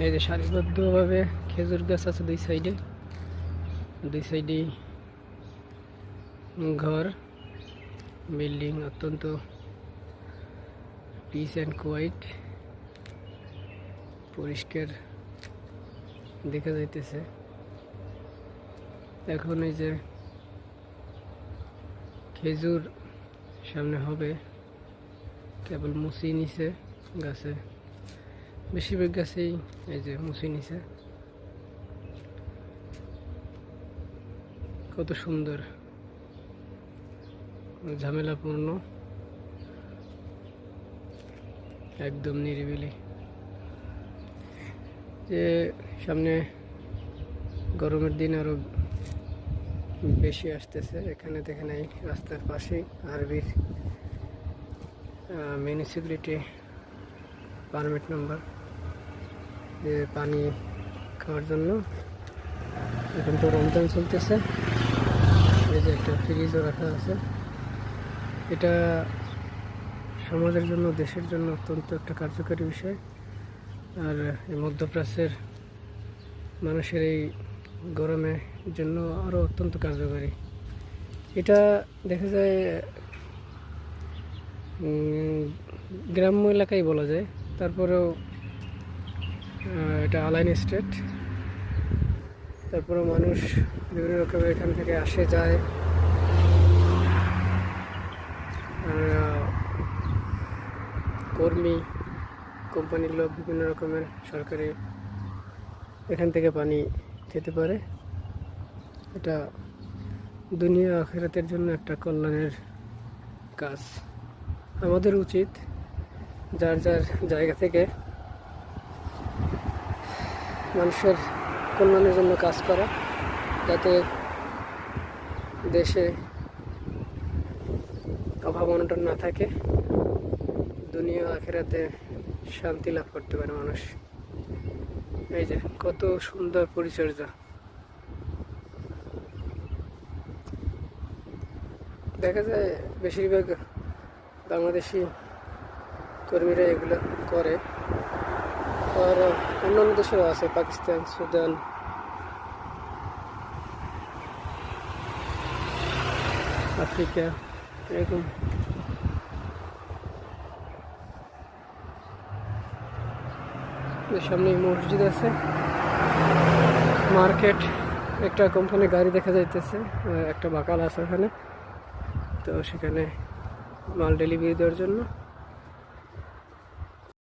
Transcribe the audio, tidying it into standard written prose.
এই যে সারিবদ্ধভাবে খেজুর গাছ আছে দুই সাইডে ঘর বিল্ডিং অত্যন্ত পিস অ্যান্ড কোয়াইট পরিষ্কার দেখা যাইতেছে। এখন এই যে খেজুর সামনে হবে, কেবল মুছি নিছে গাছে, বেশিরভাগ গাছেই এই যে মুছি নিছে। কত সুন্দর, ঝামেলাপূর্ণ, একদম নিরিবিলি। যে সামনে গরমের দিন আরো বেশি আসতেছে। এখানে দেখেন এই রাস্তার পাশেই আরবির মিউনিসিপ্যালিটি পারমিট নাম্বার, যে পানি খাওয়ার জন্য। এখন তো রমজান চলতেছে, এই যে একটা ফ্রিজও রাখা আছে। এটা সমাজের জন্য, দেশের জন্য অত্যন্ত একটা কার্যকরী বিষয়। আর এই মধ্যপ্রাচ্যের মানুষের এই গরমের জন্য আরও অত্যন্ত কার্যকরী। এটা দেখা যায় গ্রাম্য এলাকায় বলা যায়, তারপরেও এটা আলাইন স্টেট, তারপরেও মানুষ বিভিন্ন রকমের এখান থেকে আসে যায়। কর্মী, কোম্পানির লোক, বিভিন্ন রকমের সরকারি এখান থেকে পানি খেতে পারে। এটা দুনিয়া আখিরাতের জন্য একটা কল্যাণের কাজ। আমাদের উচিত যার যার জায়গা থেকে মানুষের কল্যাণের জন্য কাজ করা, যাতে দেশে অভাব অনটন না থাকে, দুনিয়া আখিরাতে শান্তি লাভ করতে পারে মানুষ। এই যে কত সুন্দর পরিচর্যা, দেখা যায় বেশিরভাগ বাংলাদেশি কর্মীরা এগুলো করে। আর অন্যান্য দেশেও আছে, পাকিস্তান, সুদান, আফ্রিকা, এরকম। সামনে মসজিদ আছে, মার্কেট, একটা কোম্পানি গাড়ি দেখা যাইতেছে, একটা বাকাল আছে ওখানে, তো সেখানে মাল ডেলিভারি দেওয়ার জন্য।